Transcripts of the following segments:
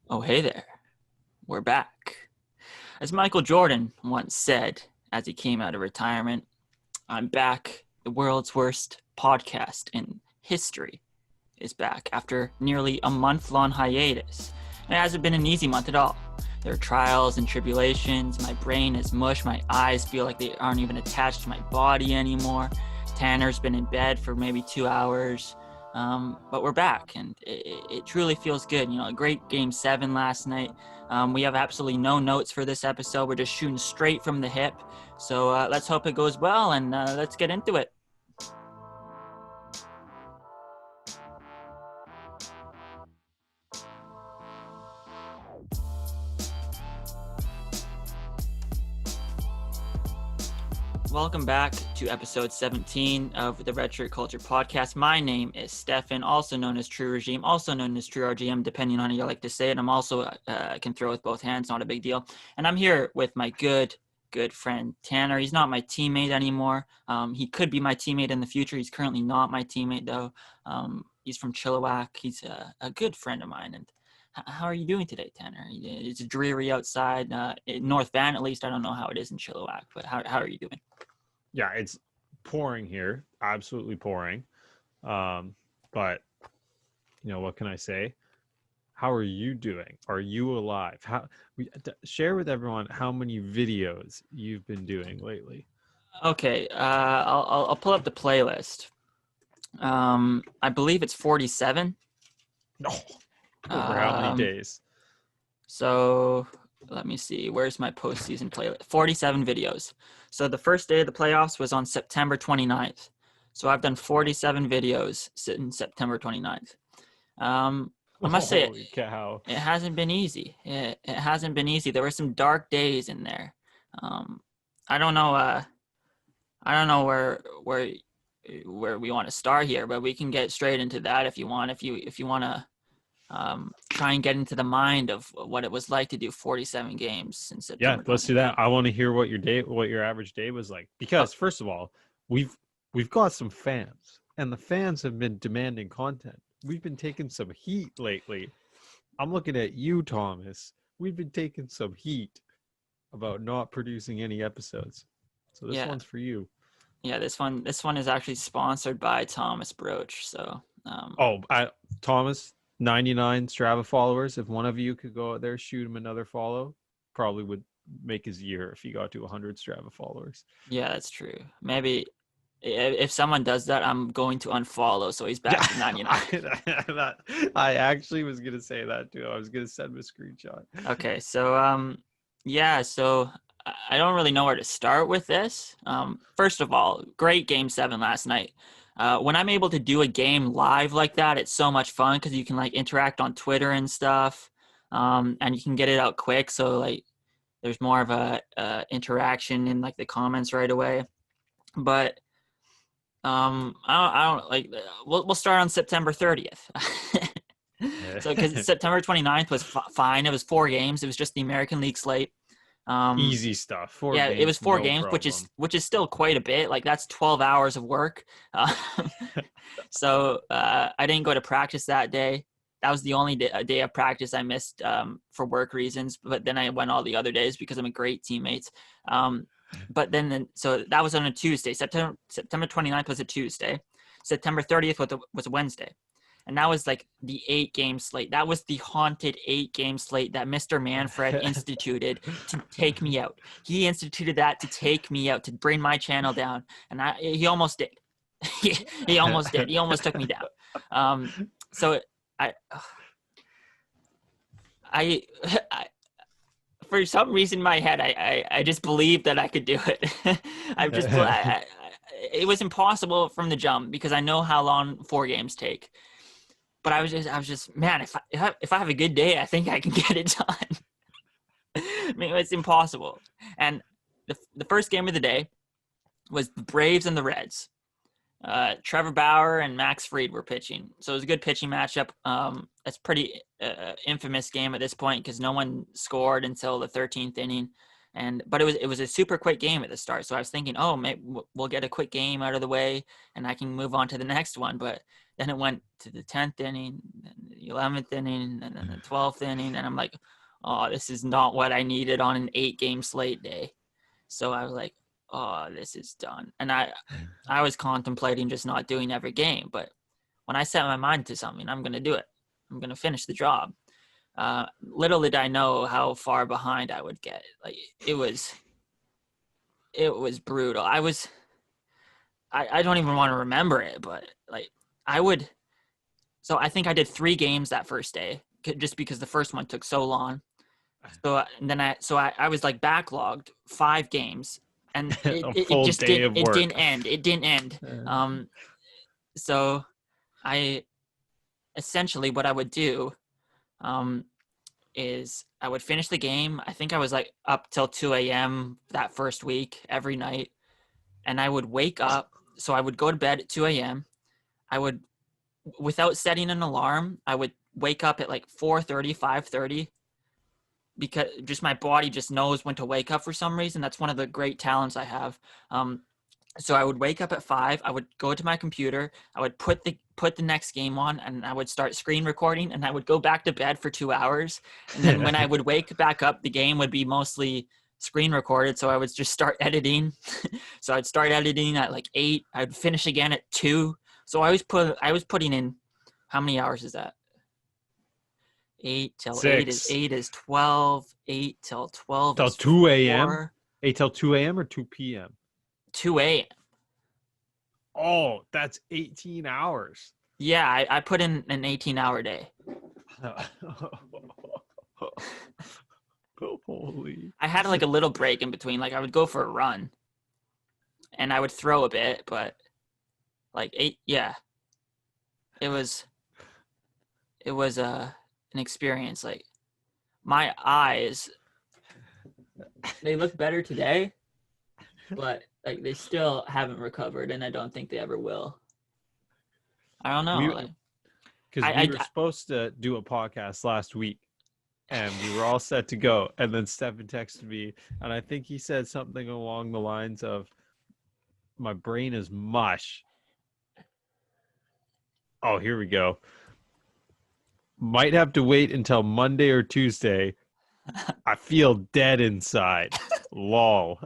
Oh, hey there. We're back. As Michael Jordan once said as he came out of retirement, I'm back. The world's worst podcast in history is back after nearly a month-long hiatus. And it hasn't been an easy month at all. There are trials and tribulations. My brain is mush. My eyes feel like they aren't even attached to my body anymore. Tanner's been in bed for maybe 2 hours. But we're back, and it truly feels good. You know, a great Game 7 last night. We have absolutely no notes for this episode. We're just shooting straight from the hip. So let's hope it goes well, and let's get into it. Welcome back to episode 17 of the Redshirt Culture Podcast. My name is Stefan, also known as TrueRGM, also known as TrueRGM, depending on how you like to say it. I'm also can throw with both hands, not a big deal. And I'm here with my good friend Tanner. He's not my teammate anymore. He could be my teammate in the future. He's currently not my teammate though. He's from Chilliwack. He's a good friend of mine. And how are you doing today, Tanner? It's dreary outside. In North Van, at least. I don't know how it is in Chilliwack, but how are you doing? Yeah, it's pouring here, absolutely pouring. But you know, what can I say? How are you doing? Are you alive? Share with everyone how many videos you've been doing lately. Okay, I'll pull up the playlist. I believe it's 47. No, over how many days? So let me see. Where's my postseason playlist? 47 videos. So the first day of the playoffs was on September 29th. So I've done 47 videos since September 29th. I must say, it hasn't been easy. It hasn't been easy. There were some dark days in there. I don't know where we want to start here, but we can get straight into that if you want. If you want to try and get into the mind of what it was like to do 47 games since September. Yeah, let's do that. I want to hear what your average day was like, because first of all, we've got some fans, and the fans have been demanding content. We've been taking some heat lately. I'm looking at you, Thomas. We've been taking some heat about not producing any episodes. So this one's for you. Yeah, this one is actually sponsored by Thomas Broach. So Thomas, 99 Strava followers. If one of you could go out there, shoot him another follow, probably would make his year if he got to 100 Strava followers. Yeah, that's true. Maybe if someone does that, I'm going to unfollow, so he's back to 99. I actually was going to say that too. I was going to send him a screenshot. Okay, so so I don't really know where to start with this. First of all, great Game 7 last night. When I'm able to do a game live like that, it's so much fun because you can like interact on Twitter and stuff, and you can get it out quick. So like, there's more of a interaction in like the comments right away. But I don't like. We'll start on September 30th. So because September 29th was fine. It was 4 games. It was just the American League slate. Easy stuff. It was 4 games, problem. which is still quite a bit. Like that's 12 hours of work. So I didn't go to practice that day. That was the only day of practice I missed for work reasons. But then I went all the other days because I'm a great teammate. But then so that was on a Tuesday. September 29th was a Tuesday. September 30th was a Wednesday. And that was like the 8-game slate. That was the haunted 8-game slate that Mr. Manfred instituted to take me out. He instituted that to take me out, to bring my channel down. And he almost did. He almost did. He almost took me down. So I for some reason in my head, I just believed that I could do it. It was impossible from the jump because I know how long 4 games take. But I was just, man, if I have a good day, I think I can get it done. I mean, it's impossible. And the first game of the day was the Braves and the Reds. Trevor Bauer and Max Fried were pitching. So it was a good pitching matchup. That's pretty infamous game at this point because no one scored until the 13th inning. But it was a super quick game at the start. So I was thinking, maybe we'll get a quick game out of the way and I can move on to the next one. But then it went to the 10th inning. And, 11th inning, and then the 12th inning, and I'm like, oh, this is not what I needed on an 8-game slate day. So I was like, oh, this is done. And I was contemplating just not doing every game, but when I set my mind to something, I'm going to do it. I'm going to finish the job. Little did I know how far behind I would get. Like it was brutal. I don't even want to remember it, but like so I think I did 3 games that first day just because the first one took so long. So and then I was like backlogged 5 games, and it just didn't end. It didn't end. So I essentially what I would do is I would finish the game. I think I was like up till 2 a.m. that first week every night, and I would wake up. So I would go to bed at 2 a.m. I would, without setting an alarm, I would wake up at like 4:30, 5:30, because just my body just knows when to wake up for some reason. That's one of the great talents I have. So I would wake up at 5. I would go to my computer. I would put the next game on, and I would start screen recording, and I would go back to bed for 2 hours. And then when I would wake back up, the game would be mostly screen recorded. So I would just start editing. So I'd start editing at like 8. I'd finish again at 2. So I was putting in, how many hours is that? 8 till 6. 8 is 12. 8 till 12 till is 2 a.m. 4. 8 till 2 a.m. or 2 p.m. 2 a.m. Oh, that's 18 hours. Yeah, I put in an 18-hour day. Holy. I had like a little break in between. Like I would go for a run, and I would throw a bit, but like 8, yeah. It was an experience. Like my eyes, they look better today, but like they still haven't recovered, and I don't think they ever will. I don't know. Because we were supposed to do a podcast last week, and we were all set to go. And then Stefan texted me, and I think he said something along the lines of, "My brain is mush." Oh, here we go. Might have to wait until Monday or Tuesday. I feel dead inside. Lol.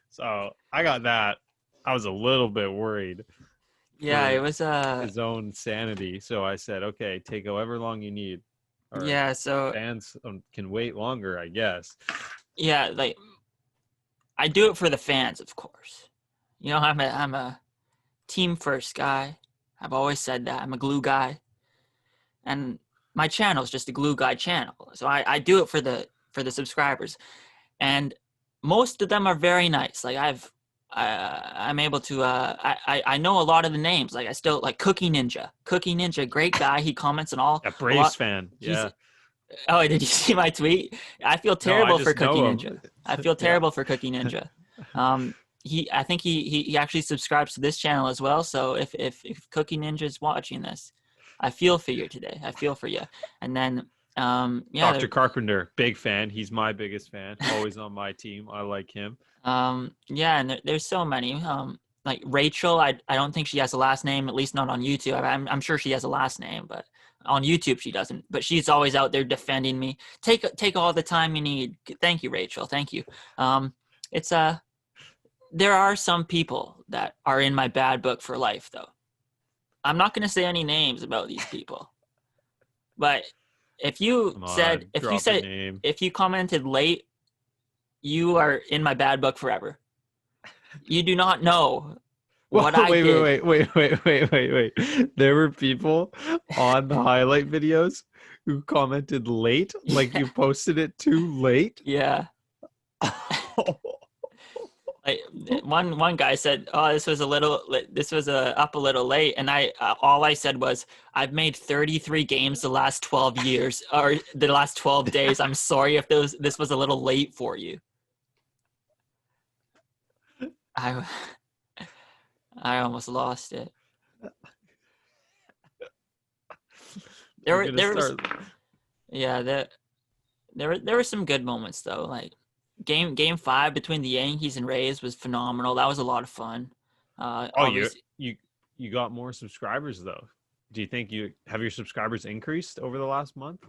So I got that. I was a little bit worried. Yeah, it was his own sanity. So I said, okay, take however long you need. Or yeah, so fans can wait longer, I guess. Yeah, like I do it for the fans, of course. You know, I'm a team first guy. I've always said that. I'm a glue guy. And my channel is just a glue guy channel. So I do it for the subscribers. And most of them are very nice. Like I'm able to I know a lot of the names. Like I still like Cookie Ninja, great guy. He comments on all. A Braves fan. Yeah. Oh, did you see my tweet? I feel terrible for Cookie Ninja. I feel terrible for Cookie Ninja. I think he actually subscribes to this channel as well. So if Cookie Ninja is watching this, I feel for you today. I feel for you. And then Dr. Carpenter, big fan. He's my biggest fan. Always on my team. I like him. And there's so many. Like Rachel, I don't think she has a last name, at least not on YouTube. I'm sure she has a last name, but on YouTube she doesn't. But she's always out there defending me. Take all the time you need. Thank you, Rachel. Thank you. There are some people that are in my bad book for life, though. I'm not going to say any names about these people, but if you commented late, you are in my bad book forever. You do not know what I did. Wait. There were people on the highlight videos who commented late, like you posted it too late. Yeah. Like one guy said, "Oh, this was up a little late," and all I said was, "I've made 33 games the last 12 years or the last 12 days. I'm sorry if this was a little late for you." I almost lost it. There were some good moments though. Like game 5 between the Yankees and Rays was phenomenal. That was a lot of fun. You got more subscribers though. Do you think your subscribers increased over the last month?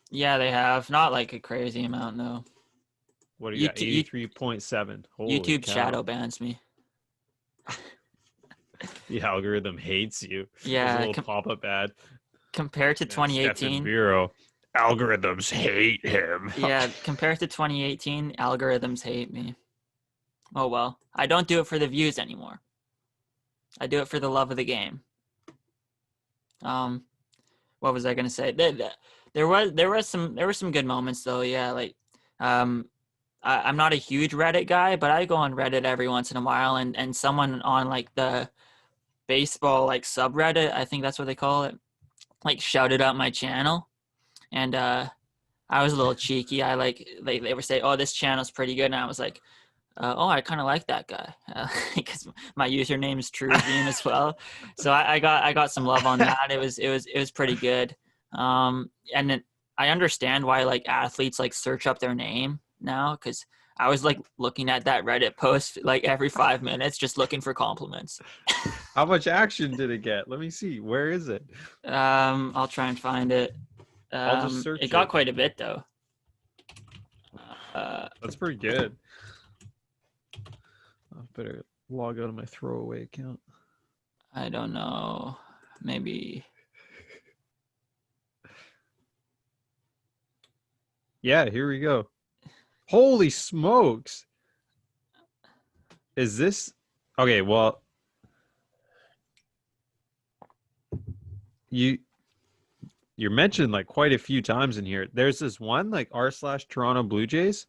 Yeah, they have. Not like a crazy amount, no. What do you got? YouTube, 83.7. Holy YouTube cow. shadow bans me. The algorithm hates you. There's a Yeah, little pop-up ad. compared to Man, Stefan 2018. Bureau. Algorithms hate him. Yeah, compared to 2018, algorithms hate me. Oh well, I don't do it for the views anymore. I do it for the love of the game. Um, what was I gonna say? There were some good moments though. Yeah, like I'm not a huge Reddit guy, but I go on Reddit every once in a while, and someone on like the baseball like subreddit, I think that's what they call it, like shouted out my channel, and I was a little cheeky. I like they were saying, "Oh, this channel's pretty good," and I was like, "Oh, I kind of like that guy," because my username is TrueRGM as well. So I got some love on that. It was pretty good. And I understand why like athletes like search up their name now, because I was like looking at that Reddit post like every 5 minutes, just looking for compliments. How much action did it get? Let me see. Where is it? I'll try and find it. I'll just It search got it. quite a bit though. Uh, That's pretty good. I better log out of my throwaway account. I don't know. Maybe. Yeah, here we go. Holy smokes. Is this okay? Well, you're mentioned like quite a few times in here. There's this one like r/Toronto Blue Jays,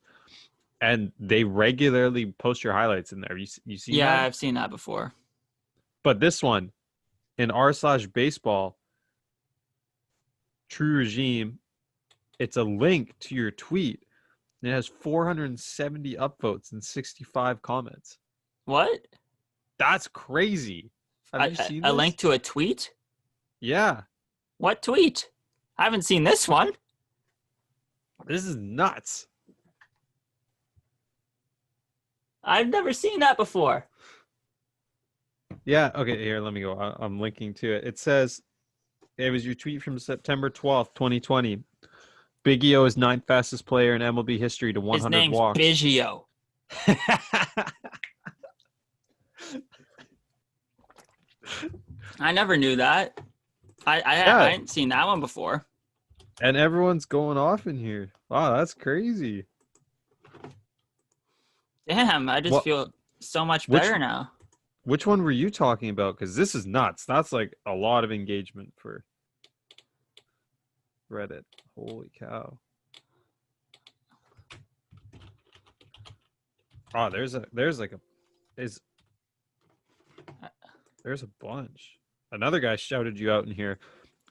and they regularly post your highlights in there. You seen Yeah, that? I've seen that before. But this one in r/baseball, TrueRGM, it's a link to your tweet. And it has 470 upvotes and 65 comments. What? That's crazy. Have you seen A this? link to a tweet? Yeah. What tweet? I haven't seen this one. This is nuts. I've never seen that before. Yeah. Okay. Here, let me go. I'm linking to it. It says it was your tweet from September 12th, 2020. Big E is ninth fastest player in MLB history to His 100 name's walks. Biggio. I never knew that. I hadn't seen that one before. And everyone's going off in here. Wow, that's crazy. Damn, I just feel so much better now. Which one were you talking about? Because this is nuts. That's like a lot of engagement for Reddit. Holy cow. Oh, there's a bunch. Another guy shouted you out in here.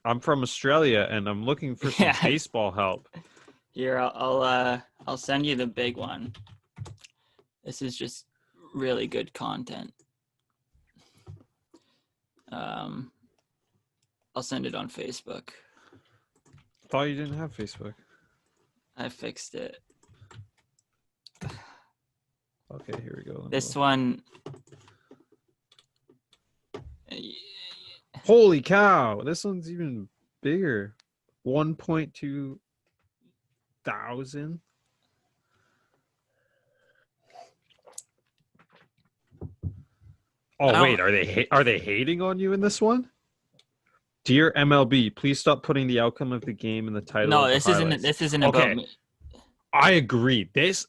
I'm from Australia and I'm looking for some baseball help. Here, I'll send you the big one. This is just really good content. I'll send it on Facebook. Thought you didn't have Facebook. I fixed it. Okay, here we go. This one. Holy cow! This one's even bigger. 1.2 thousand. Oh wait, are they hating on you in this one? Dear MLB, please stop putting the outcome of the game in the title. No, this isn't about me. I agree. This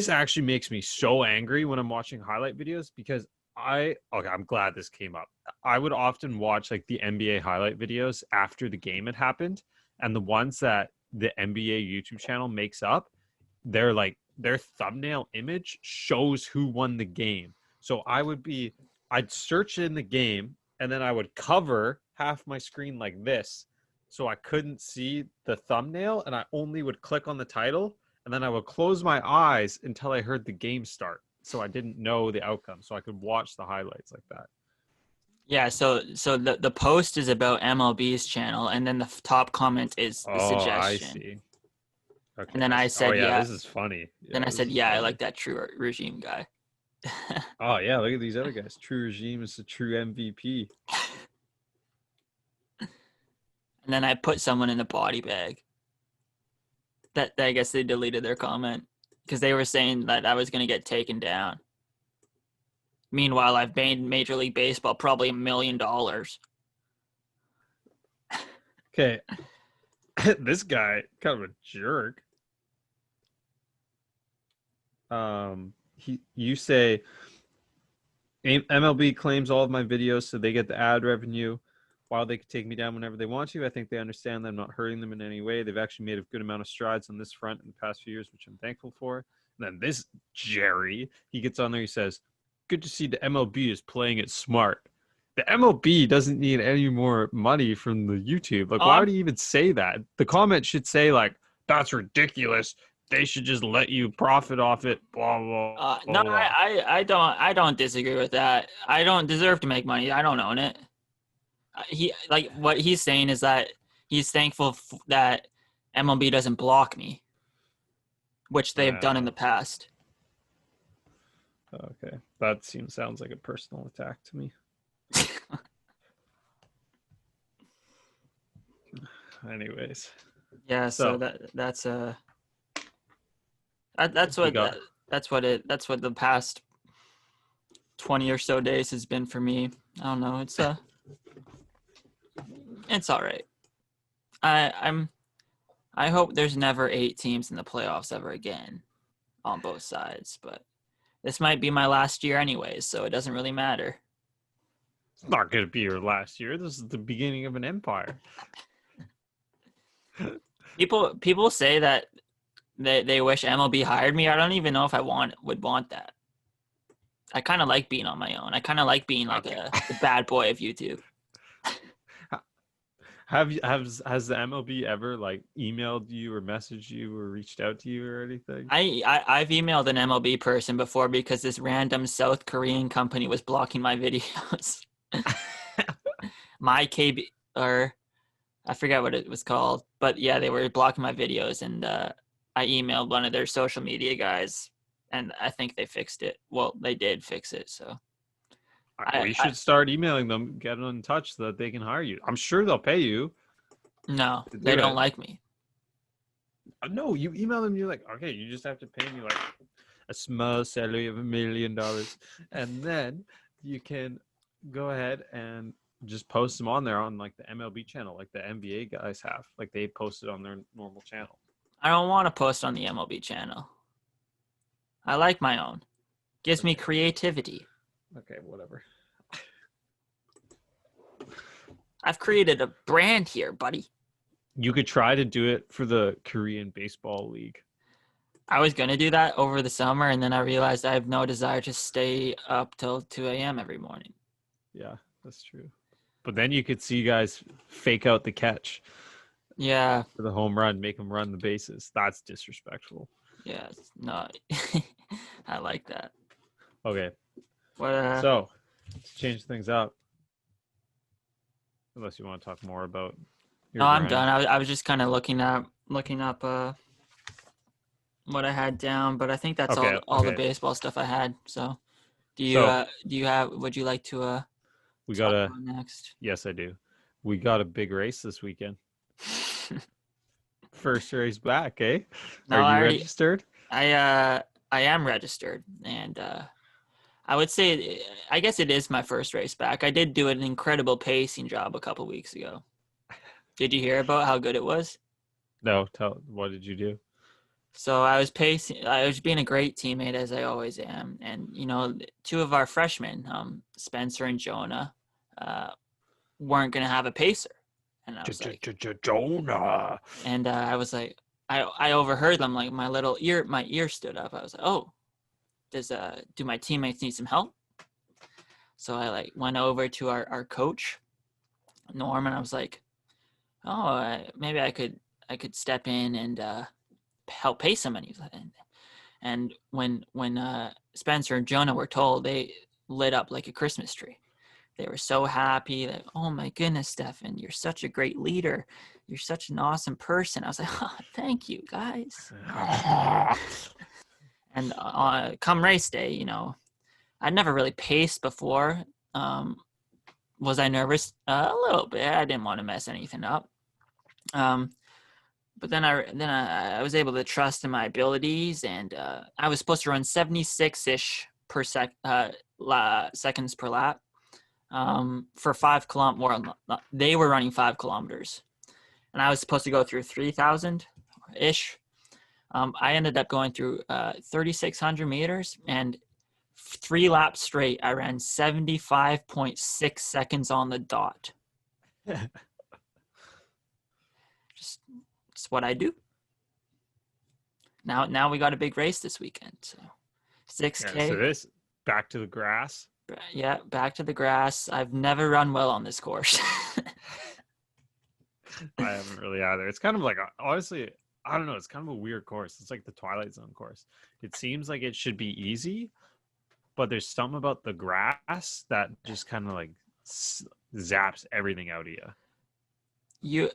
actually makes me so angry when I'm watching highlight videos because I'm glad this came up. I would often watch like the NBA highlight videos after the game had happened, and the ones that the NBA YouTube channel makes up, they're like their thumbnail image shows who won the game. So I'd search in the game and then I would cover half my screen like this so I couldn't see the thumbnail, and I only would click on the title, and then I would close my eyes until I heard the game start. So I didn't know the outcome, so I could watch the highlights like that. Yeah, so the post is about MLB's channel, and then the top comment is the suggestion. I see. Okay. And then I said, yeah, this is funny. Then I said, yeah, I like that TrueRGM guy. Oh yeah, look at these other guys. TrueRGM is the true MVP. And then I put someone in a body bag. That I guess they deleted their comment because they were saying that I was going to get taken down. Meanwhile, I've made Major League Baseball probably $1 million. Okay. This guy, kind of a jerk. You say MLB claims all of my videos so they get the ad revenue. While they can take me down whenever they want to, I think they understand that I'm not hurting them in any way. They've actually made a good amount of strides on this front in the past few years, which I'm thankful for. And then this Jerry, he gets on there, he says, good to see the MLB is playing it smart. The MLB doesn't need any more money from the YouTube. Like, why would he even say that? The comment should say, like, that's ridiculous. They should just let you profit off it. Blah blah. No, blah. I don't disagree with that. I don't deserve to make money. I don't own it. What he's saying is that he's thankful that MLB doesn't block me, which they've done in the past. Okay, that sounds like a personal attack to me. Anyways, yeah. So that's what the past 20 or so days has been for me. I don't know. It's all right. I hope there's never 8 teams in the playoffs ever again on both sides, but this might be my last year anyways, so it doesn't really matter. It's not going to be your last year. This is the beginning of an empire. People say that they wish MLB hired me. I don't even know if I would want that. I kind of like being on my own. I kind of like being like the bad boy of YouTube. Has the MLB ever like emailed you or messaged you or reached out to you or anything? I've emailed an MLB person before because this random South Korean company was blocking my videos. My KB, or I forget what it was called, but yeah, they were blocking my videos, and I emailed one of their social media guys, and I think they fixed it. Well, they did fix it, so. We should start emailing them, get in touch so that they can hire you. I'm sure they'll pay you. No, they don't like me. No, you email them, you're like, okay, you just have to pay me like a small salary of $1 million. And then you can go ahead and just post them on there on like the MLB channel, like the NBA guys have. Like they post it on their normal channel. I don't want to post on the MLB channel. I like my own. Gives me creativity. Okay, whatever. I've created a brand here, buddy. You could try to do it for the Korean Baseball League. I was going to do that over the summer, and then I realized I have no desire to stay up till 2 a.m. every morning. Yeah, that's true. But then you could see guys fake out the catch. Yeah. For the home run, make them run the bases. That's disrespectful. Yeah, no. I like that. Okay. What, so, to change things up, unless you want to talk more about your No, I'm done. I was just kind of looking up what I had down, but I think that's all the baseball stuff I had. So, would you like to we got next? Yes, I do. We got a big race this weekend. First race back, eh? No, Are you registered? I am registered, and I would say I guess it is my first race back. I did do an incredible pacing job a couple weeks ago. Did you hear about how good it was? No, what did you do? So I was pacing. I was being a great teammate, as I always am. And, 2 of our freshmen, Spencer and Jonah, weren't going to have a pacer. And I was like, Jonah. And I was like, I overheard them, like my ear stood up. I was like, oh, do my teammates need some help? So I went over to our coach, Norm, and I was like, oh, maybe I could step in and help pace him. And when Spencer and Jonah were told, they lit up like a Christmas tree. They were so happy that, oh my goodness, Stefan, you're such a great leader. You're such an awesome person. I was like, oh, thank you, guys. And come race day, I'd never really paced before. Was I nervous? A little bit. I didn't want to mess anything up. But then I was able to trust in my abilities, and I was supposed to run 76-ish seconds per lap for 5 kilometers. They were running 5 kilometers, and I was supposed to go through 3,000-ish. I ended up going through 3,600 meters, and 3 laps straight, I ran 75.6 seconds on the dot. Just what I do. Now we got a big race this weekend. So 6K. Yeah, so this back to the grass. Yeah, back to the grass. I've never run well on this course. I haven't really either. It's kind of like, honestly, I don't know. It's kind of a weird course. It's like the Twilight Zone course. It seems like it should be easy, but there's something about the grass that just kind of like zaps everything out of you.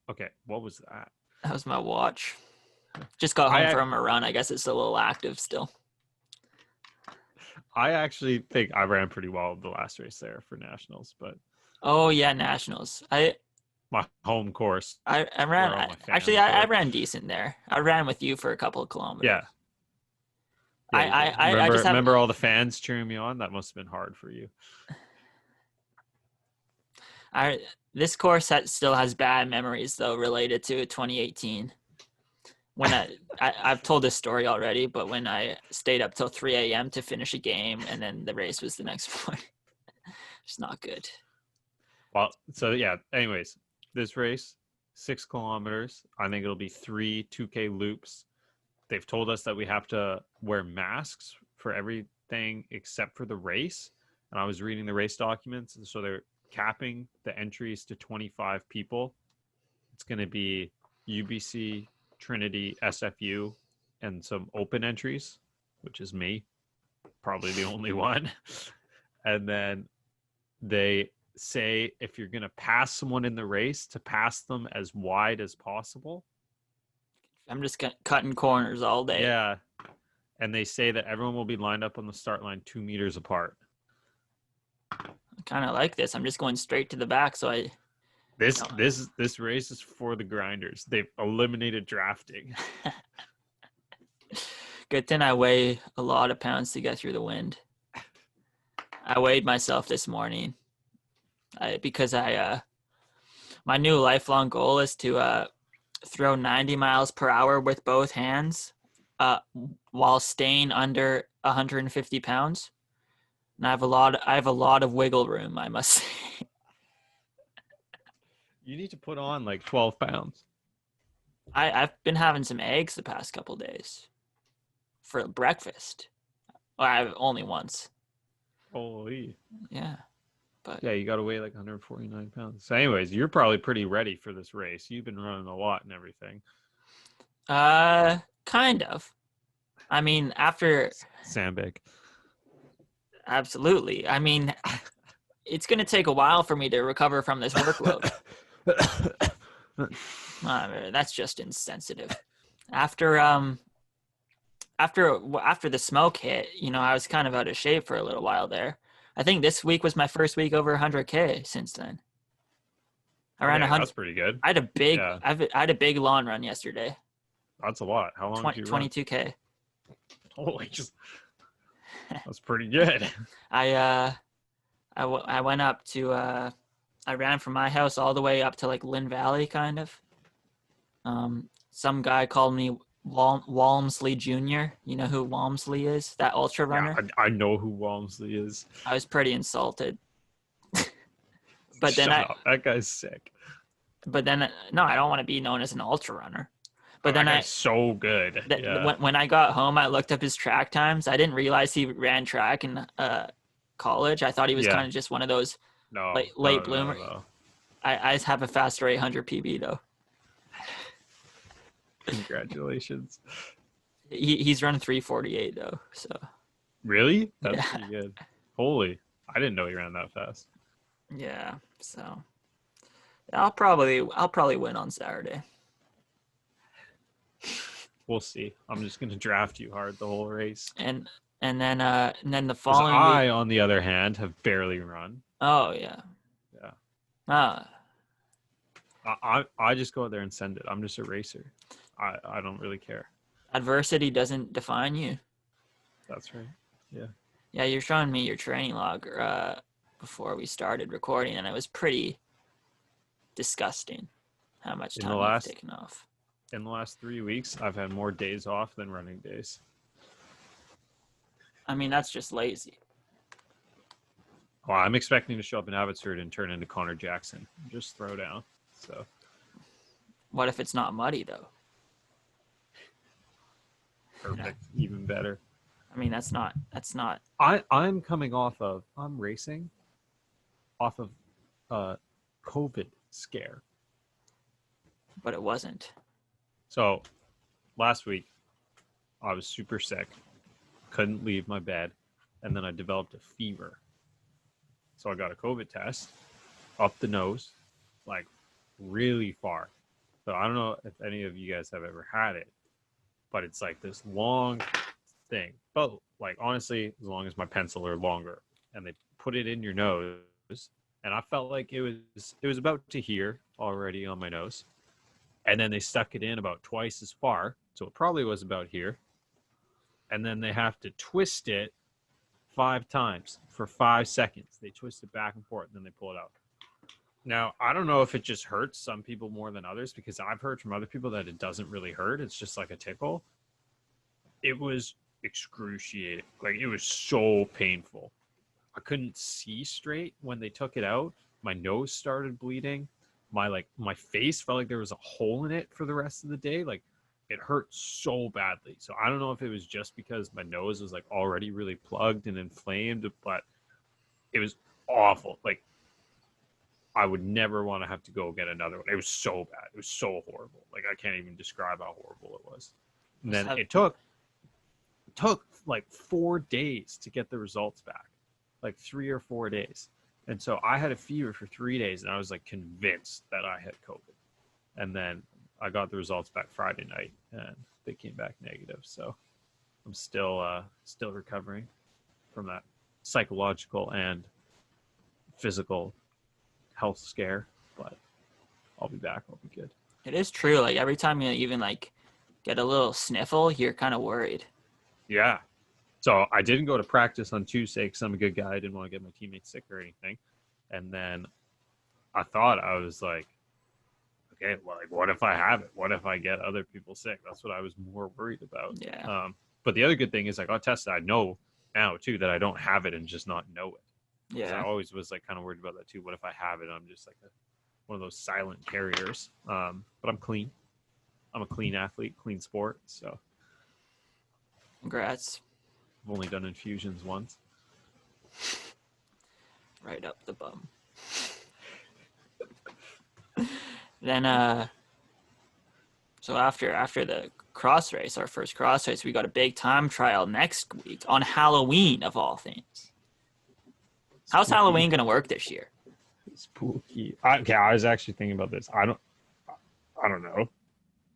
Okay, what was that? That was my watch. Just got home from a run. I guess it's a little active still. I actually think I ran pretty well the last race there for Nationals, but oh yeah, Nationals. My home course. I ran. I ran decent there. I ran with you for a couple of kilometers. Yeah. I just remember all the fans cheering me on. That must have been hard for you. This course still has bad memories though related to 2018. When I've told this story already, but when I stayed up till 3 a.m. to finish a game, and then the race was the next morning. It's not good. Well, so yeah. Anyways, this race, 6 kilometers. I think it'll be 3 2K loops. They've told us that we have to wear masks for everything except for the race. And I was reading the race documents, so they're capping the entries to 25 people. It's going to be UBC, Trinity, SFU, and some open entries, which is me, probably the only one. And then they say if you're going to pass someone in the race, to pass them as wide as possible. I'm just cutting corners all day. Yeah. And they say that everyone will be lined up on the start line 2 meters apart. I kind of like this. I'm just going straight to the back, so This race is for the grinders. They've eliminated drafting. Good thing I weigh a lot of pounds to get through the wind. I weighed myself this morning because my new lifelong goal is to throw 90 miles per hour with both hands while staying under 150 pounds. And I have a lot of wiggle room, I must say. You need to put on like 12 pounds. I've been having some eggs the past couple days for breakfast. Well, I've only once. Holy. Yeah. But yeah, you got to weigh like 149 pounds. So anyways, you're probably pretty ready for this race. You've been running a lot and everything. Kind of. I mean, after Sandbag. Absolutely. I mean, it's going to take a while for me to recover from this workload. That's just insensitive. After the smoke hit, I was kind of out of shape for a little while there. I think this week was my first week over 100K since then. I ran 100. That's pretty good. I had a big lawn run yesterday. That's a lot. How long did you run? 22K. Holy, that's pretty good. I went up to I ran from my house all the way up to like Lynn Valley, kind of. Some guy called me Walmsley Jr. You know who Walmsley is? That ultra runner? Yeah, I know who Walmsley is. I was pretty insulted. But then that guy's sick. But then, no, I don't want to be known as an ultra runner. But then so good. When I got home, I looked up his track times. I didn't realize he ran track in college. I thought he was kind of just one of those late bloomer. No. I have a faster 800 PB though. Congratulations. He's running 348 though. So. Really? That's pretty good. Holy! I didn't know he ran that fast. Yeah. So. I'll probably win on Saturday. We'll see. I'm just going to draft you hard the whole race. And then the following week, on the other hand, have barely run. Oh yeah. Yeah. I just go out there and send it. I'm just a racer. I don't really care. Adversity doesn't define you. That's right. Yeah. Yeah, you're showing me your training log before we started recording, and it was pretty disgusting how much time you've taken off. In the last 3 weeks, I've had more days off than running days. I mean, that's just lazy. Well, I'm expecting to show up in Abbotsford and turn into Connor Jackson. Just throw down. So. What if it's not muddy, though? Perfect. Even better. I mean, that's not. I'm coming off of. I'm racing off of COVID scare. But it wasn't. So last week, I was super sick. Couldn't leave my bed. And then I developed a fever. So I got a COVID test up the nose, like really far. So I don't know if any of you guys have ever had it, but it's like this long thing. But like honestly, as long as my pencil or longer, and they put it in your nose, and I felt like it was about to here already on my nose. And then they stuck it in about twice as far, so it probably was about here. And then they have to twist it 5 times for 5 seconds. They twist it back and forth, and then they pull it out. Now, I don't know if it just hurts some people more than others, because I've heard from other people that it doesn't really hurt. It's just like a tickle. It was excruciating. Like, it was so painful. I couldn't see straight when they took it out. My nose started bleeding. My face felt like there was a hole in it for the rest of the day. Like, it hurt so badly. So I don't know if it was just because my nose was like already really plugged and inflamed, but it was awful. Like, I would never want to have to go get another one. It was so bad. It was so horrible. Like, I can't even describe how horrible it was. And then it took like 4 days to get the results back, like 3 or 4 days. And so I had a fever for 3 days, and I was like convinced that I had COVID. And then I got the results back Friday night, and they came back negative. So I'm still recovering from that psychological and physical health scare, but I'll be back. I'll be good. It is true. Like, every time you even like get a little sniffle, you're kind of worried. Yeah. So I didn't go to practice on Tuesday because I'm a good guy. I didn't want to get my teammates sick or anything. And then I thought, I was like, okay, well, like, what if I have it? What if I get other people sick? That's what I was more worried about. Yeah. But the other good thing is I got tested. I know now too that I don't have it and just not know it. Yeah. I always was like kind of worried about that too. What if I have it? I'm just like one of those silent carriers. But I'm clean. I'm a clean athlete, clean sport. So congrats. I've only done infusions once. Right up the bum. Then so after the cross race, our first cross race, we got a big time trial next week on Halloween of all things. How's Halloween gonna work this year? Spooky. I was actually thinking about this. I don't know.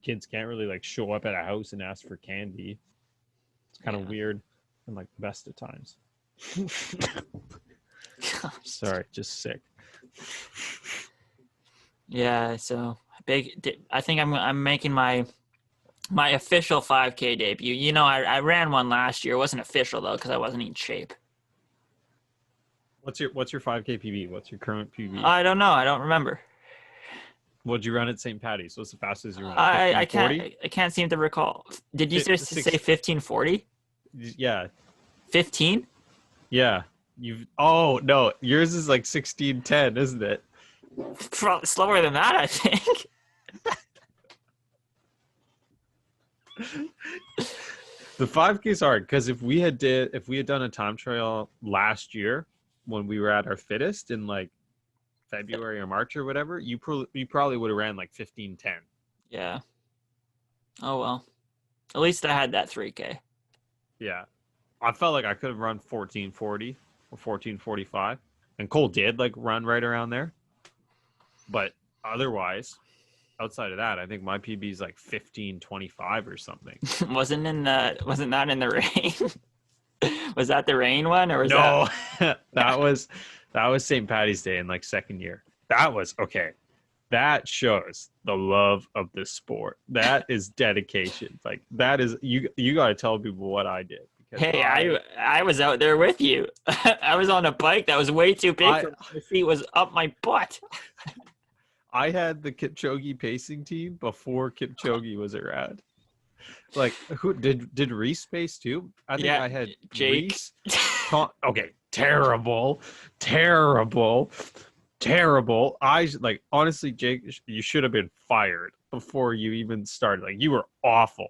Kids can't really like show up at a house and ask for candy. It's kind of weird and like the best of times. Sorry, just sick. Yeah, so I think I'm making my official 5K debut. You know, I ran one last year. It wasn't official though because I wasn't in shape. What's your 5K PB? What's your current PB? I don't know. I don't remember. What'd you run at St. Patty's? What's the fastest you run? I can't seem to recall. Did you just say 1540? Yeah. 15? Yeah. Oh no, yours is like 16:10, isn't it? Probably slower than that, I think. The 5K is hard because if we had done a time trial last year when we were at our fittest in like February or March or whatever, you probably would have ran like 15:10. Yeah. Oh well. At least I had that 3K. Yeah. I felt like I could have run 14:40 or 14:45, and Cole did like run right around there. But otherwise, outside of that, I think my PB is like 15:25 or something. Wasn't that in the rain? Was that the rain one, or was no? That was St. Patty's Day in like second year. That was okay. that shows the love of the sport. That is dedication. Like that is you got to tell people what I did because Hey, I was out there with you. I was on a bike that was way too big I for me. The seat was up my butt. I had the Kipchoge pacing team before Kipchoge was around. Like who did Reese pace too? I think Yeah, I had Jake. Reese. Okay, terrible, terrible, terrible. I like honestly, Jake, you should have been fired before you even started. Like you were awful.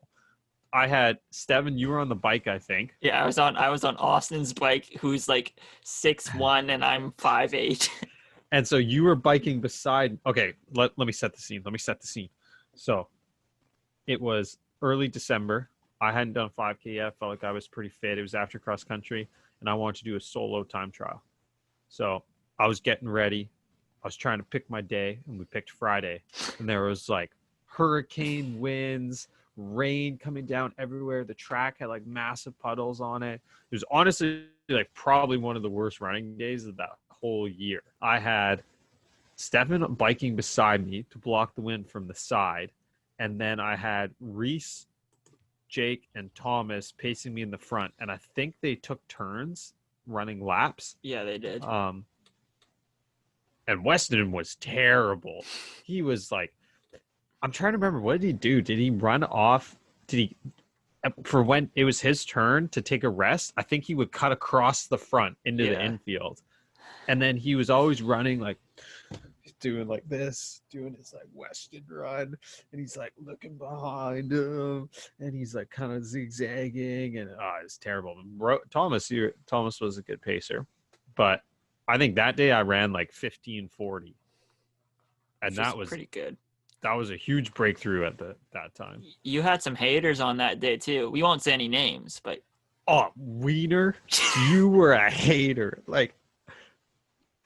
I had Steven. You were on the bike, I think. Yeah, I was on Austin's bike, who's like 6'1" and I'm 5'8". And so you were biking beside. Okay, let me set the scene. Let me set the scene. So it was early December. I hadn't done 5K yet. Felt like I was pretty fit. It was after cross country, and I wanted to do a solo time trial. So I was getting ready. I was trying to pick my day, and we picked Friday. And there was like hurricane winds, rain coming down everywhere. The track had like massive puddles on it. It was honestly like probably one of the worst running days of that whole year. I had Stefan biking beside me to block the wind from the side. And then I had Reese, Jake, and Thomas pacing me in the front. And I think they took turns running laps. Yeah, they did. And Weston was terrible. He was like, I'm trying to remember, what did he do? Did he run off? Did he, for when it was his turn to take a rest? I think he would cut across the front into the infield. And then he was always running like, doing like this, doing his like Weston run, and he's like looking behind him, and he's like kind of zigzagging, and it's terrible. Thomas was a good pacer, but I think that day I ran like 15:40, and that was pretty good. That was a huge breakthrough at that time. You had some haters on that day too. We won't say any names, but Wiener, you were a hater. Like,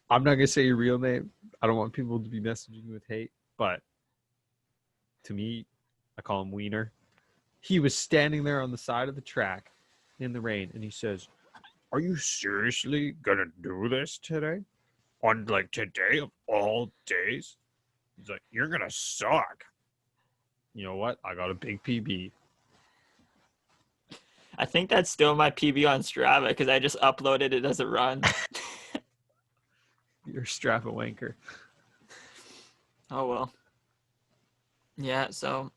I'm not gonna say your real name. I don't want people to be messaging with hate, but to me, I call him Wiener. He was standing there on the side of the track in the rain, and he says, "Are you seriously gonna do this today? On like today of all days?" He's like, "You're gonna suck." You know what? I got a big PB. I think that's still my PB on Strava because I just uploaded it as a run. You're a Strava wanker. Oh, well. Yeah, so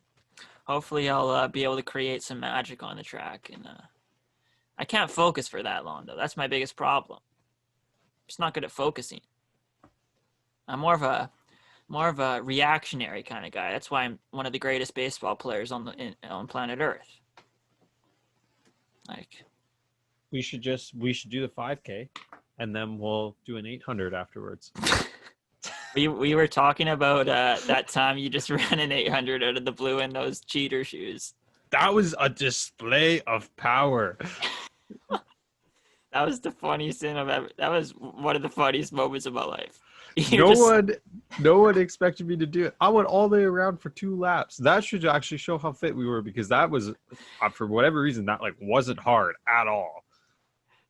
hopefully I'll be able to create some magic on the track. And I can't focus for that long, though. That's my biggest problem. I'm just not good at focusing. I'm more of a reactionary kind of guy. That's why I'm one of the greatest baseball players on planet Earth. Like, we should do the 5K, and then we'll do an 800 afterwards. We were talking about that time you just ran an 800 out of the blue in those cheater shoes. That was a display of power. That was the funniest thing I've ever. That was one of the funniest moments of my life. No one expected me to do it. I went all the way around for 2 laps. That should actually show how fit we were, because that was, for whatever reason, that like wasn't hard at all.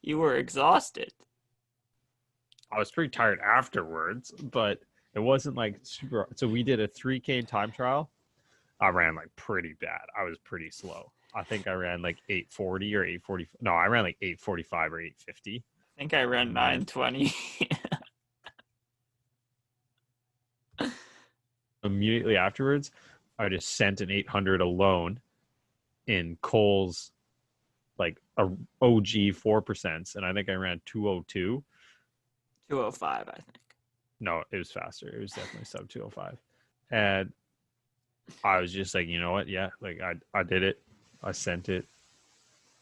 You were exhausted. I was pretty tired afterwards, but it wasn't like super. So we did a 3K time trial. I ran like pretty bad. I was pretty slow. I think I ran like 8:40 or 8:40. No, I ran like 8:45 or 8:50. I think I ran 9:20. Immediately afterwards, I just sent an 800 alone in Cole's like a OG 4%, and I think I ran 202. 205, I think. No, it was faster. It was definitely sub 205. And I was just like, you know what? Yeah, like I did it. I sent it.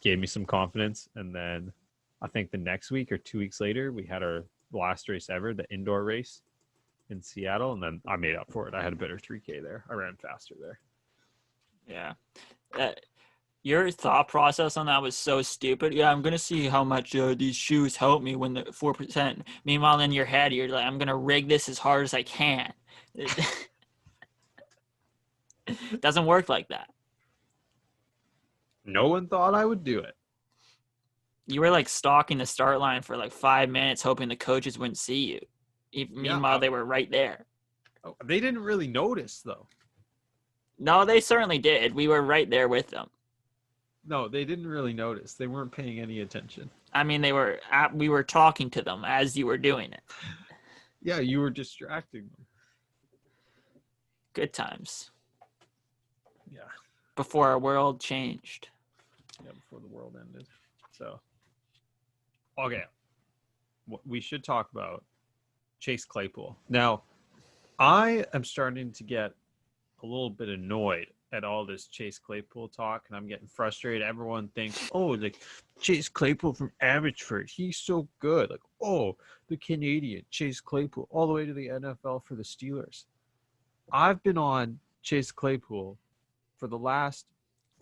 Gave me some confidence. And then I think the next week or 2 weeks later, we had our last race ever, the indoor race in Seattle. And then I made up for it. I had a better 3K there. I ran faster there. Yeah. Your thought process on that was so stupid. Yeah, I'm going to see how much these shoes help me when the 4%. Meanwhile, in your head, you're like, I'm going to rig this as hard as I can. It doesn't work like that. No one thought I would do it. You were like stalking the start line for like 5 minutes, hoping the coaches wouldn't see you. Meanwhile, they were right there. Oh, they didn't really notice, though. No, they certainly did. We were right there with them. No, they didn't really notice. They weren't paying any attention. I mean, we were talking to them as you were doing it. Yeah, you were distracting them. Good times. Yeah. Before our world changed. Yeah, before the world ended. So, okay. We should talk about Chase Claypool. Now, I am starting to get a little bit annoyed at all this Chase Claypool talk, and I'm getting frustrated. Everyone thinks, oh, like Chase Claypool from Abbotsford, he's so good. Like, oh, the Canadian Chase Claypool, all the way to the NFL for the Steelers. I've been on Chase Claypool for the last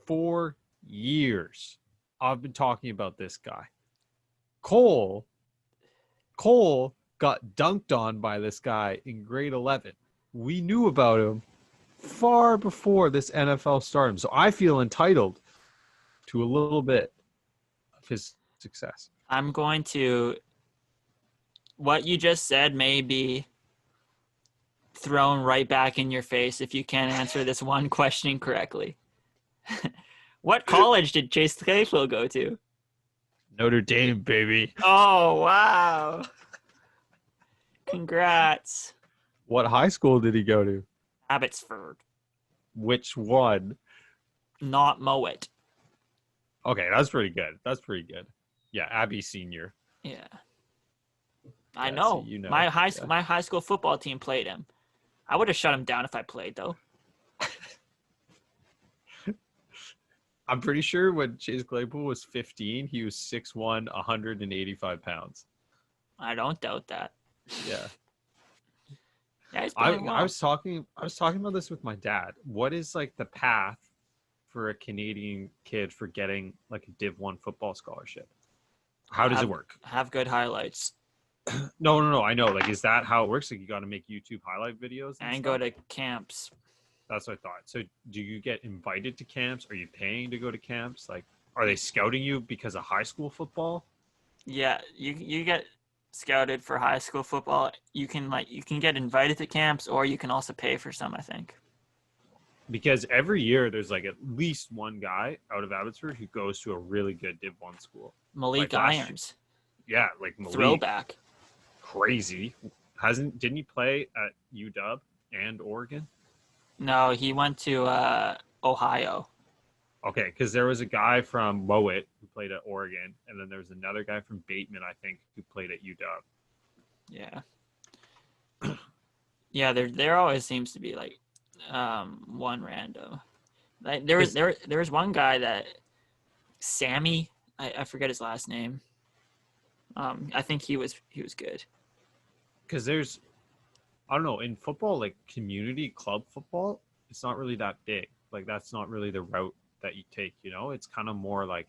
4 years. I've been talking about this guy. Cole got dunked on by this guy in grade 11. We knew about him far before this NFL stardom. So I feel entitled to a little bit of his success. I'm going to. What you just said may be thrown right back in your face if you can't answer this one question correctly. What college did Chase Claypool go to? Notre Dame, baby. Oh, wow. Congrats. What high school did he go to? Abbotsford. Which one? Not Mowat. Okay, that's pretty good. That's pretty good. Yeah, Abby Senior. Yeah. I Yeah, know. so you know. My high school football team played him. I would have shut him down if I played, though. I'm pretty sure when Chase Claypool was 15, he was 6'1", 185 pounds. I don't doubt that. Yeah. Yeah, he's I playing well. I was talking about this with my dad. What is like the path for a Canadian kid for getting like a Div 1 football scholarship? How does it work? Have good highlights. No. I know. Like, is that how it works? Like, you got to make YouTube highlight videos And stuff? go to camps. That's what I thought. So, do you get invited to camps? Are you paying to go to camps? Like, are they scouting you because of high school football? Yeah, you get scouted for high school football. You can get invited to camps, or you can also pay for some, I think. Because every year there's like at least one guy out of Abbotsford who goes to a really good Div 1 school. Malik Like last Irons. Yeah, like Malik. Throwback. Crazy. Didn't he play at UW and Oregon? No, he went to Ohio. Okay, because there was a guy from Mowat who played at Oregon, and then there was another guy from Bateman, I think, who played at UW. Yeah. Yeah, there always seems to be like one rando. Like there was one guy that Sammy, I forget his last name. I think he was good. Because there's, I don't know, in football, like community club football, it's not really that big. Like that's not really the route that you take. You know, it's kind of more like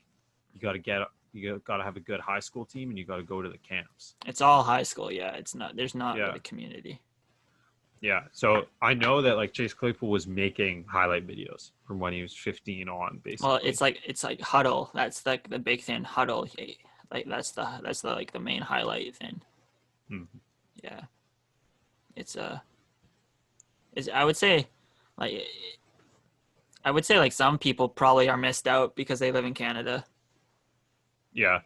you got to have a good high school team, and you got to go to the camps. It's all high school, yeah. There's not Yeah. really community. Yeah, so I know that like Chase Claypool was making highlight videos from when he was 15 on, basically. Well, it's like Huddle. That's like the big thing. Huddle, like that's the like the main highlight thing. Mm-hmm. Yeah, I would say like some people probably are missed out because they live in Canada. Yeah.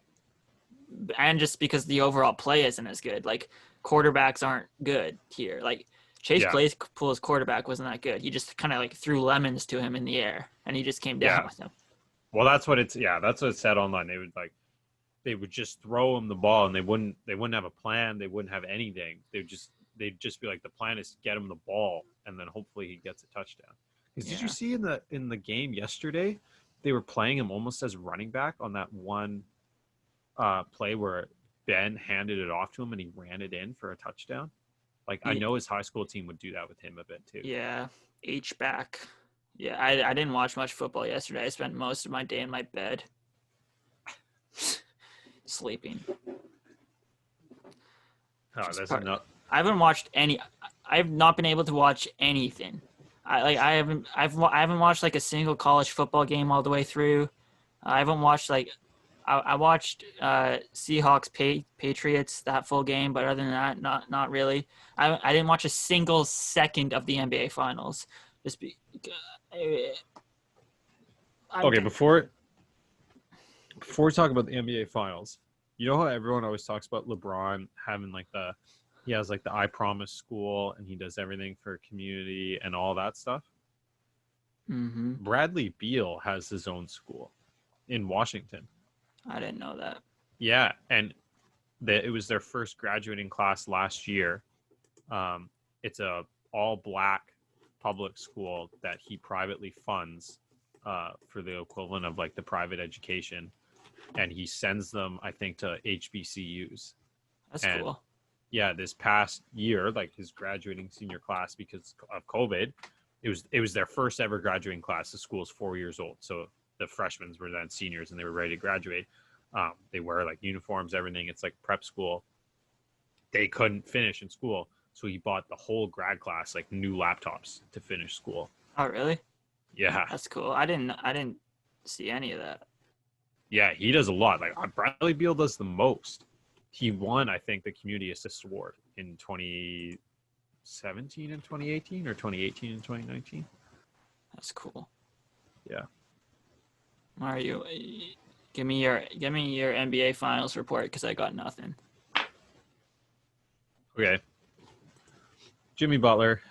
And just because the overall play isn't as good. Like quarterbacks aren't good here. Like Chase Claypool's quarterback wasn't that good. He just kind of like threw lemons to him in the air, and he just came down with them. Well, that's what it said online. They would just throw him the ball, and they wouldn't have a plan. They wouldn't have anything. They'd just be like, the plan is to get him the ball, and then hopefully he gets a touchdown. Because did you see in the game yesterday, they were playing him almost as running back on that one play where Ben handed it off to him and he ran it in for a touchdown. Like, I know his high school team would do that with him a bit too. Yeah, H-back. Yeah, I didn't watch much football yesterday. I spent most of my day in my bed. Sleeping. Oh, that's enough. I haven't watched any. I've not been able to watch anything. I haven't watched like a single college football game all the way through. I haven't watched like I watched Seahawks Patriots that full game, but other than that, not really. I didn't watch a single second of the NBA Finals. Just be, I'm Okay, before we talk about the NBA Finals, you know how everyone always talks about LeBron having like he has like the I Promise school and he does everything for community and all that stuff. Mm-hmm. Bradley Beal has his own school in Washington. I didn't know that. Yeah, and it was their first graduating class last year. It's a all black public school that he privately funds for the equivalent of like the private education, and he sends them, I think, to HBCUs. That's And cool. yeah, this past year, like his graduating senior class, because of COVID, it was their first ever graduating class. The school's 4 years old, so the freshmen were then seniors and they were ready to graduate. They wear like uniforms, everything. It's like prep school. They couldn't finish in school, so he bought the whole grad class like new laptops to finish school. Oh, really? Yeah, That's cool. I didn't see any of that. yeah, he does a lot. Like Bradley Beal does the most. He won, I think, the Community Assist Award in 2017 and 2018, or 2018 and 2019. That's cool. Yeah. Are you? Give me your NBA Finals report because I got nothing. Okay. Jimmy Butler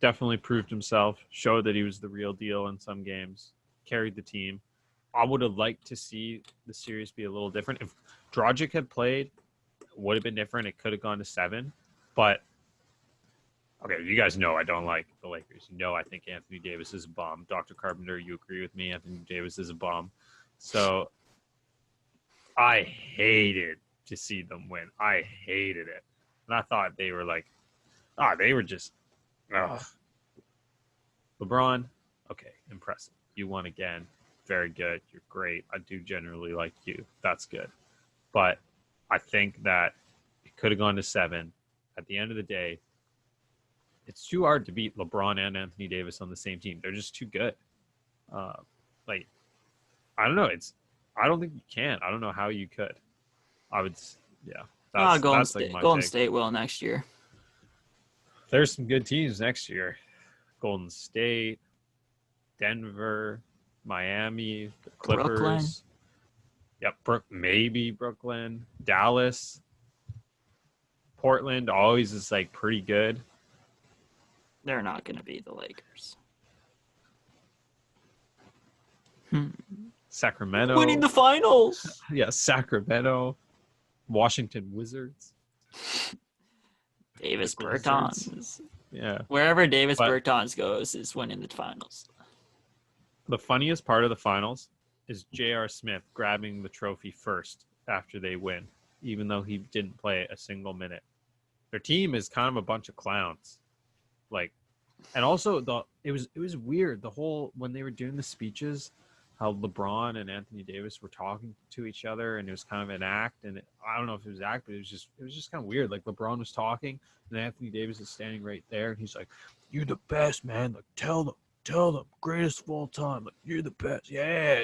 definitely proved himself, showed that he was the real deal in some games, carried the team. I would have liked to see the series be a little different. If Dragic had played, it would have been different. It could have gone to 7. But, okay, you guys know I don't like the Lakers. You know I think Anthony Davis is a bum. Dr. Carpenter, you agree with me. Anthony Davis is a bum. So I hated to see them win. I hated it. And I thought they were like, they were just, LeBron, okay, impressive. You won again. Very good. You're great. I do generally like you. That's good. But I think that it could have gone to 7. At the end of the day, it's too hard to beat LeBron and Anthony Davis on the same team. They're just too good. Like, I don't know. I don't think you can. I don't know how you could. I would, yeah. That's like my Golden take. State will next year. There's some good teams next year. Golden State, Denver, Miami, the Clippers. Brooklyn. Yep, maybe Brooklyn, Dallas, Portland always is like pretty good. They're not going to be the Lakers. Sacramento. Winning the finals. Yeah, Sacramento. Washington Wizards. Davis Bertans. Yeah. Wherever Davis Bertans goes is winning the finals. The funniest part of the finals is J.R. Smith grabbing the trophy first after they win, even though he didn't play a single minute. Their team is kind of a bunch of clowns. Like, and also it was weird, the whole, when they were doing the speeches, how LeBron and Anthony Davis were talking to each other, and it was kind of an act, and I don't know if it was act, but it was just kind of weird. Like, LeBron was talking and Anthony Davis is standing right there, and he's like, "You're the best, man. Like, tell them, greatest of all time. Like, you're the best. Yeah,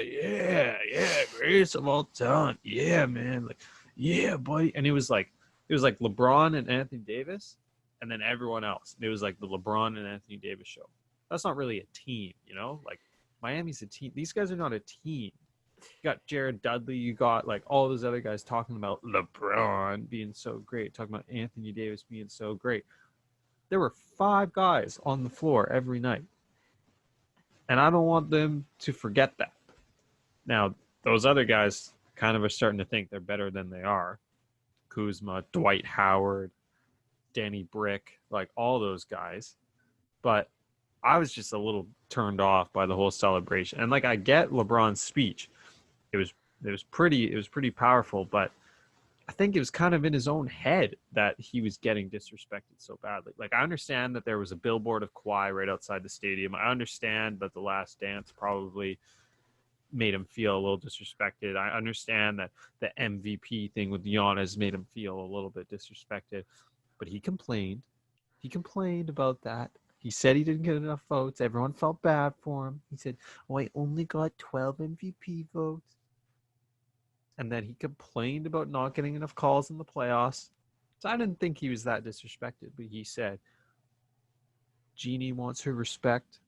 greatest of all time. Yeah, man. Like, yeah, buddy." And it was like LeBron and Anthony Davis, and then everyone else. It was like the LeBron and Anthony Davis show. That's not really a team, you know? Like, Miami's a team. These guys are not a team. You got Jared Dudley. You got like all those other guys talking about LeBron being so great, talking about Anthony Davis being so great. There were 5 guys on the floor every night. And I don't want them to forget that. Now, those other guys kind of are starting to think they're better than they are. Kuzma, Dwight Howard, Danny Brick, like all those guys. But I was just a little turned off by the whole celebration. And like, I get LeBron's speech. It was pretty powerful, but I think it was kind of in his own head that he was getting disrespected so badly. Like, I understand that there was a billboard of Kawhi right outside the stadium. I understand that The Last Dance probably made him feel a little disrespected. I understand that the MVP thing with Giannis made him feel a little bit disrespected, but he complained. He complained about that. He said he didn't get enough votes. Everyone felt bad for him. He said, "Oh, I only got 12 MVP votes." And then he complained about not getting enough calls in the playoffs. So I didn't think he was that disrespected, but he said, Jeannie wants her respect.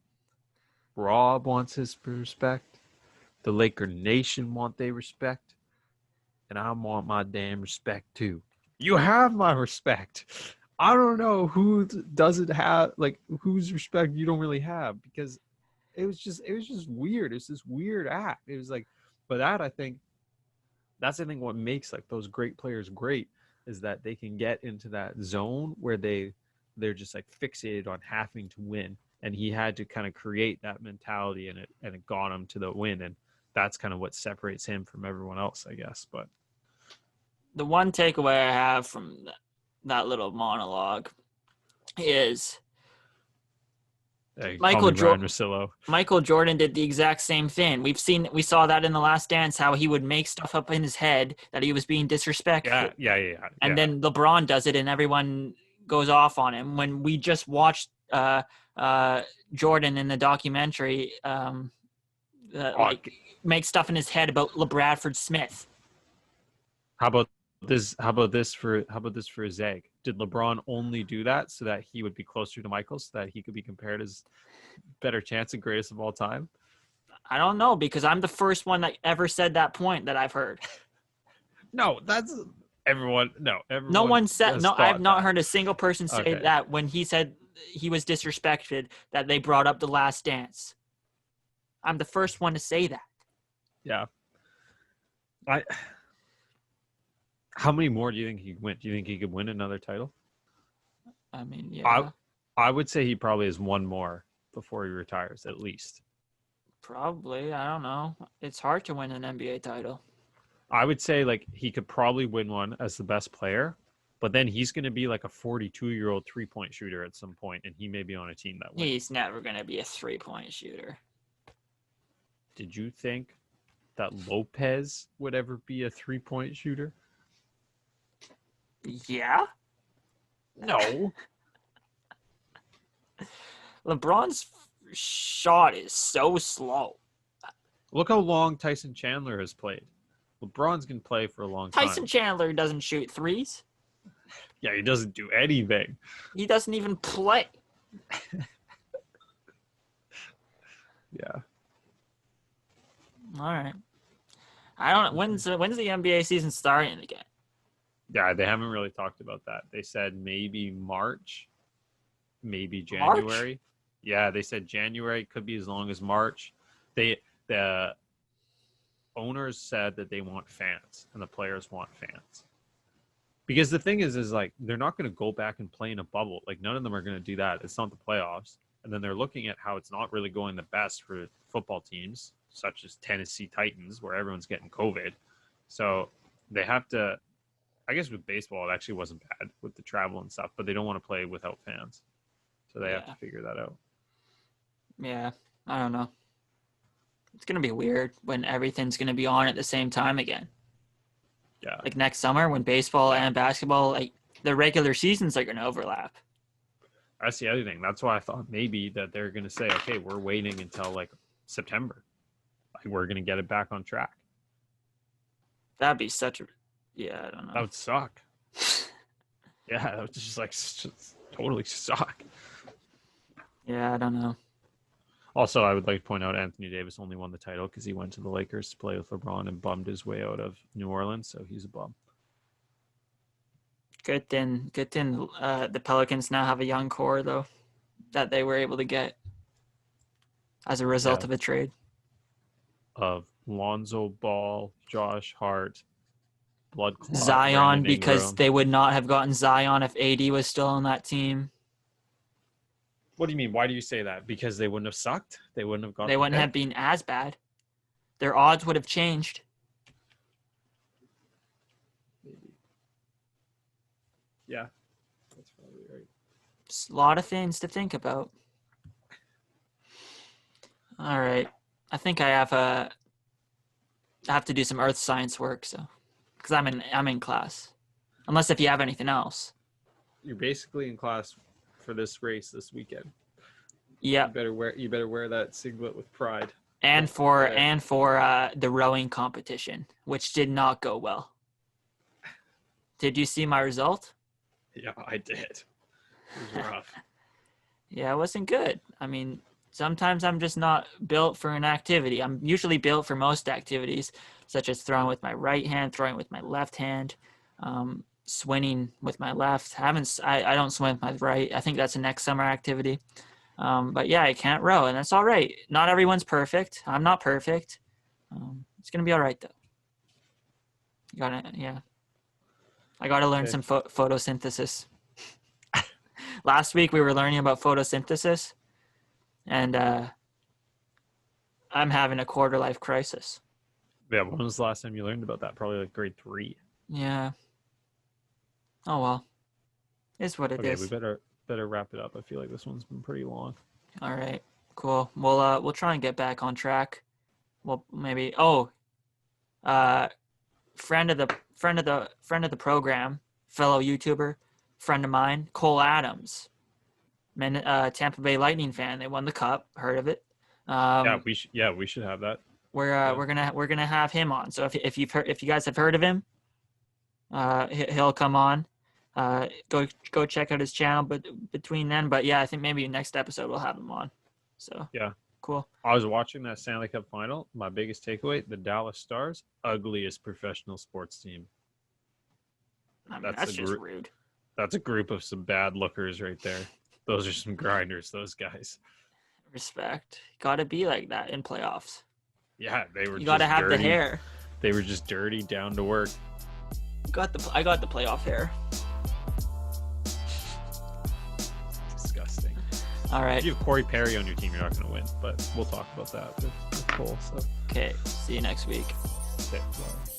Rob wants his respect. The Laker Nation want their respect. And I want my damn respect too. You have my respect. I don't know who doesn't have, like, whose respect you don't really have, because it was just weird. It's this weird act. It was like, but I think what makes like those great players great is that they can get into that zone where they're just like fixated on having to win. And he had to kind of create that mentality, and it got him to the win. And that's kind of what separates him from everyone else, I guess. But The one takeaway I have from that little monologue is Michael Jordan did the exact same thing. We saw that in The Last Dance, how he would make stuff up in his head that he was being disrespectful. Yeah. And then LeBron does it, and everyone goes off on him. When we just watched Jordan in the documentary, make stuff in his head about LeBradford Smith. How about this for Zeg? Did LeBron only do that so that he would be closer to Michael, so that he could be compared as better chance and greatest of all time? I don't know, because I'm the first one that ever said that point that I've heard. No, that's everyone. No, everyone. No one said. No, I've not heard a single person say Okay. that when he said he was disrespected, that they brought up The Last Dance. I'm the first one to say that. Yeah. How many more do you think he could win? Do you think he could win another title? I mean, yeah. I would say he probably has one more before he retires, at least. Probably. I don't know. It's hard to win an NBA title. I would say like he could probably win one as the best player, but then he's going to be like a 42-year-old three-point shooter at some point, and he may be on a team that wins. He's never going to be a three-point shooter. Did you think that Lopez would ever be a three-point shooter? Yeah. No. LeBron's shot is so slow. Look how long Tyson Chandler has played. LeBron's going to play for a long time. Tyson Chandler doesn't shoot threes. Yeah, he doesn't do anything. He doesn't even play. Yeah. All right. I don't know. When's the NBA season starting again? Yeah, they haven't really talked about that. They said maybe March, maybe January. March? Yeah, they said January, could be as long as March. The owners said that they want fans and the players want fans. Because the thing is like they're not going to go back and play in a bubble. Like none of them are going to do that. It's not the playoffs. And then they're looking at how it's not really going the best for football teams such as Tennessee Titans, where everyone's getting COVID. So they have to, I guess with baseball, it actually wasn't bad with the travel and stuff, but they don't want to play without fans. So they have to figure that out. Yeah, I don't know. It's going to be weird when everything's going to be on at the same time again. Yeah. Like next summer when baseball and basketball, like the regular seasons are going to overlap. That's the other thing. That's why I thought maybe that they're going to say, okay, we're waiting until like September. Like we're going to get it back on track. That'd be such a, I don't know. That would suck. Yeah, that would just totally suck. Yeah, I don't know. Also, I would like to point out Anthony Davis only won the title because he went to the Lakers to play with LeBron and bummed his way out of New Orleans, so he's a bum. Good thing. The Pelicans now have a young core though, that they were able to get as a result of a trade. Of Lonzo Ball, Josh Hart, Blood Clot, Zion, because they would not have gotten Zion if AD was still on that team. What do you mean? Why do you say that? Because they wouldn't have sucked? They wouldn't have gone. They wouldn't have been as bad. Their odds would have changed. Maybe. Yeah, that's probably right. Just a lot of things to think about. All right. I think I have to do some earth science work, so because I'm in class. Unless if you have anything else. You're basically in class for this race this weekend. Yeah. You better wear that singlet with pride. and for the rowing competition, which did not go well. Did you see my result? Yeah, I did. It was rough. Yeah, it wasn't good. I mean, sometimes I'm just not built for an activity. I'm usually built for most activities, such as throwing with my right hand, throwing with my left hand, swinging with my left. I don't swim with my right. I think that's a next summer activity. But yeah, I can't row, and that's all right. Not everyone's perfect. I'm not perfect. It's gonna be all right though. I gotta learn some photosynthesis. Last week we were learning about photosynthesis, and I'm having a quarter life crisis. Yeah, when was the last time you learned about that? Probably like grade 3. Yeah. Oh well. It's what it is. Okay, we better wrap it up. I feel like this one's been pretty long. All right. Cool. We'll try and get back on track. Well, maybe. Friend of the program, fellow YouTuber, friend of mine, Cole Adams, Tampa Bay Lightning fan. They won the cup. Heard of it? We should have that. We're gonna have him on. So if you guys have heard of him, he'll come on. Go check out his channel. But between then, I think maybe next episode we'll have him on. So yeah, cool. I was watching that Stanley Cup final. My biggest takeaway: the Dallas Stars, ugliest professional sports team. I mean, that's just rude. That's a group of some bad lookers right there. Those are some grinders. Those guys. Respect. Got to be like that in playoffs. Yeah, they were. You got to have dirty. the hair. They were just dirty, down to work. I got the playoff hair. Disgusting. All right. If you have Corey Perry on your team, you're not going to win. But we'll talk about that with Cole. So. Okay. See you next week. Okay, bye.